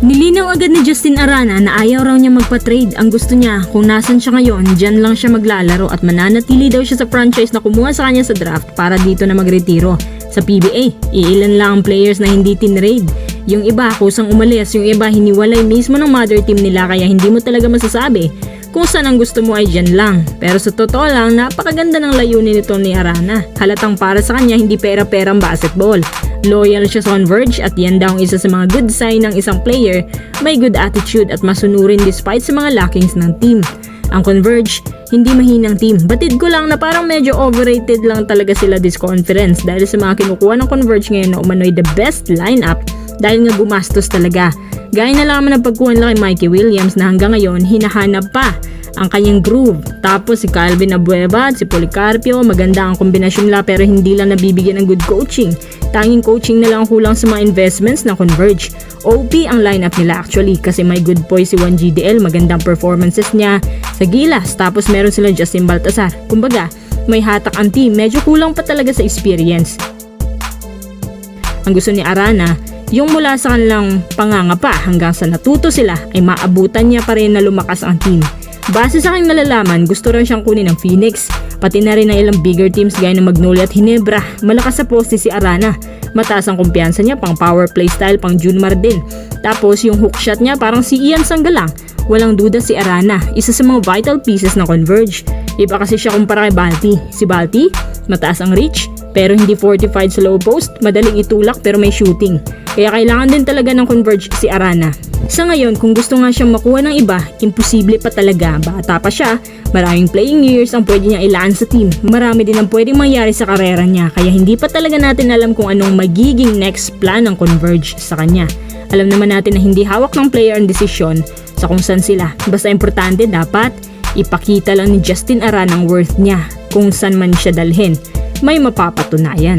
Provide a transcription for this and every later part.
Nilinaw agad ni Justin Arana na ayaw raw niya magpa-trade. Ang gusto niya, kung nasan siya ngayon, dyan lang siya maglalaro at mananatili daw siya sa franchise na kumuha sa kanya sa draft para dito na magretiro. Sa PBA, iilan lang ang players na hindi tinrade. Yung iba kusang umalis, yung iba hiniwalay mismo ng mother team nila kaya hindi mo talaga masasabi kung saan ang gusto mo ay dyan lang. Pero sa totoo lang, napakaganda ng layunin nito ni Arana. Halatang para sa kanya hindi pera-perang basketball. Loyal siya sa Converge at yan daw ang isa sa mga good sign ng isang player, may good attitude at masunurin despite sa mga lackings ng team. Ang Converge, hindi mahinang team. Batid ko lang na parang medyo overrated lang talaga sila this conference dahil sa mga kinukuha ng Converge ngayon na umano'y the best lineup dahil nga gumastos talaga. Gaya na lamang ng pagkuhan lang kay Mikey Williams na hanggang ngayon hinahanap pa ang kanyang groove. Tapos si Calvin Abueva at si Policarpio, maganda ang kombinasyon nila pero hindi lang nabibigyan ng good coaching. Tanging coaching na lang ang kulang sa mga investments na Converge. OP ang lineup nila actually kasi may good boy si 1GDL, magandang performances niya sa Gilas. Tapos meron sila Justin Baltazar. Kumbaga, may hatak ang team, medyo kulang pa talaga sa experience. Ang gusto ni Arana, yung mula sa kanilang pangangapa hanggang sa natuto sila ay maabutan niya pa rin na lumakas ang team. Base sa aking nalalaman, gusto rin siyang kunin ng Phoenix, pati na rin ng ilang bigger teams gaya ng Magnolia at Ginebra. Malakas sa poste si Arana, mataas ang kumpiyansa niya, pang power play style, pang Junmar din. Tapos yung hook shot niya parang si Ian Sanggalang. Walang duda si Arana, isa sa mga vital pieces ng Converge. Iba kasi siya kumpara kay Balti. Si Balti, mataas ang reach, pero hindi fortified sa low post, madaling itulak pero may shooting. Kaya kailangan din talaga ng Converge si Arana. Sa ngayon, kung gusto nga siyang makuha ng iba, imposible pa talaga. Bata pa siya, maraming playing years ang pwede niya ilaan sa team. Marami din ang pwedeng mangyari sa karera niya, kaya hindi pa talaga natin alam kung anong magiging next plan ng Converge sa kanya. Alam naman natin na hindi hawak ng player ang desisyon sa kung saan sila. Basta importante dapat ipakita lang ni Justin Arana ang worth niya kung saan man siya dalhin. May mapapatunayan.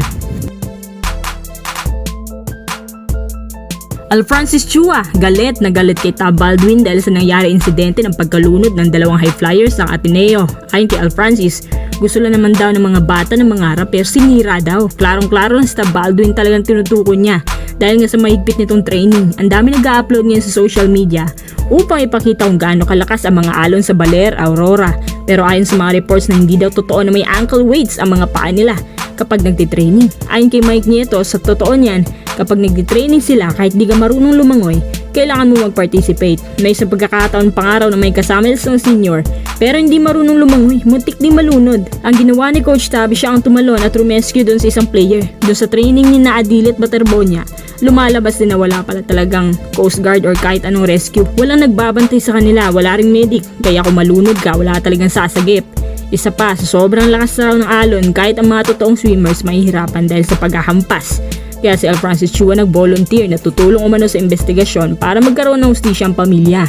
Alfrancis Chua, galit na galit kay Tab Baldwin dahil sa nangyari insidente ng pagkalunod ng dalawang high flyers ng Ateneo. Ayon kay Alfrancis, gusto lang naman daw ng mga bata ng mangarap pero sinira daw. Klarong-klaro na si Tab Baldwin talagang tinutukoy niya dahil nga sa mahigpit nitong training. Ang dami nag-upload niya sa social media upang ipakita kung gaano kalakas ang mga alon sa Baler, Aurora. Pero ayon sa mga reports na hindi daw totoo na may ankle weights ang mga paa nila kapag nagtitraining. Ayon kay Mike Nieto, sa totoo niyan, kapag nagtitraining sila kahit di ka marunong lumangoy, kailangan mo mag-participate. May isang pagkakataon pangaraw na may kasama isang senior pero hindi marunong lumangoy, muntik di malunod. Ang ginawa ni Coach Tabi, siya ang tumalon at rumescue doon sa isang player. Doon sa training ni Naadilit Baterbonia, lumalabas din na wala pala talagang Coast Guard or kahit anong rescue. Walang nagbabantay sa kanila, wala ring medic, kaya kung malunod ka, wala talagang sasagip. Isa pa, sa sobrang lakas raw ng alon, kahit ang mga totoong swimmers mahihirapan dahil sa paghahampas. Kaya si Alfrancis Chua nag-volunteer na tutulong umano sa investigasyon para magkaroon ng hustisya ang pamilya.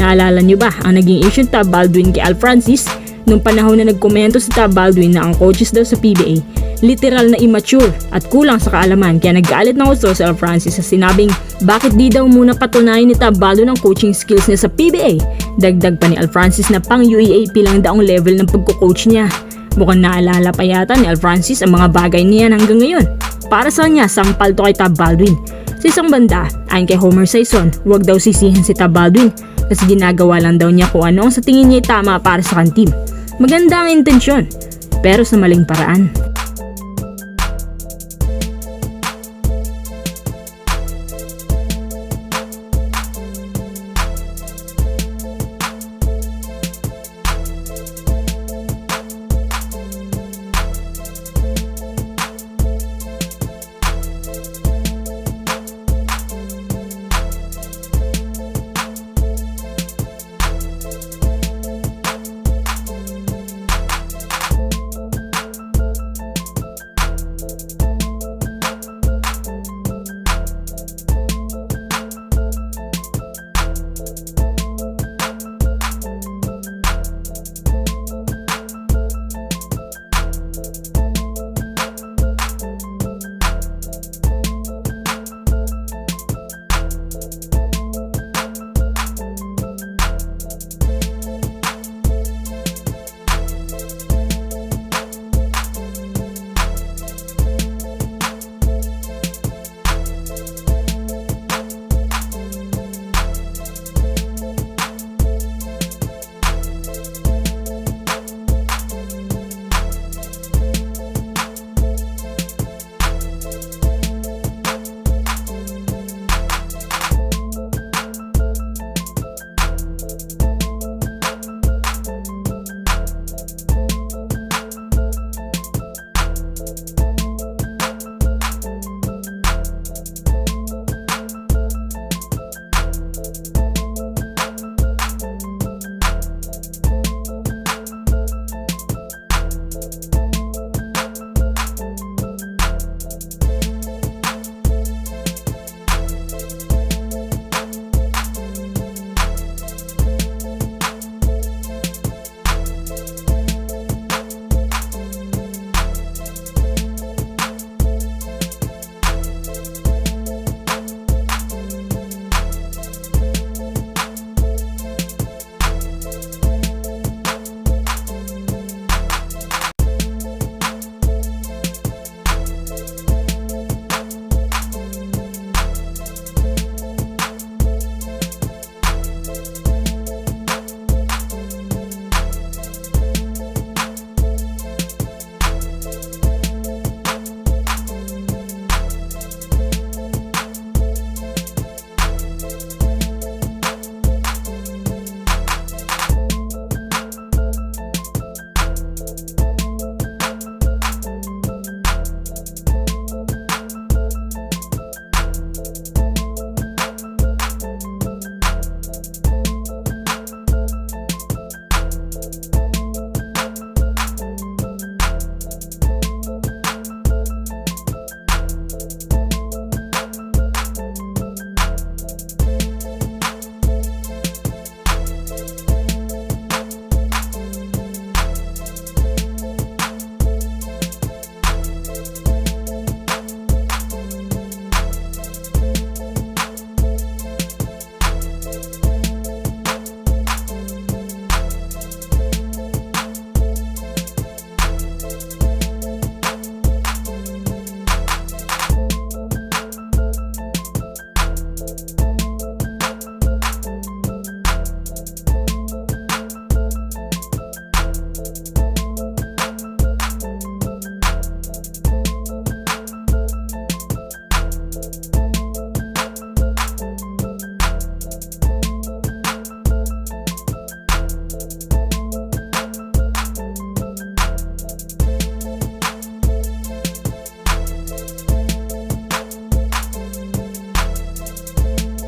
Naalala niyo ba ang naging issue Tab Baldwin kay Alfrancis nung panahon na nagkomento si Tab Baldwin na ang coaches daw sa PBA literal na immature at kulang sa kaalaman, kaya naggalit na gusto si Alfrancis sa sinabing bakit di daw muna patunayan ni Tab Baldwin ang coaching skills niya sa PBA. Dagdag pa ni Alfrancis na pang UAAP lang daw ang level ng pagko-coach niya. Mukhang naalala pa yata ni Alfrancis ang mga bagay niyan hanggang ngayon. Para sa kanya, sampal to kay Tab Baldwin. Sa isang banda, ayon kay Homer Sison, huwag daw sisihin si Tab Baldwin kasi ginagawa lang daw niya kung ano ang sa tingin niya tama para sa kan team. Maganda ang intensyon, pero sa maling paraan.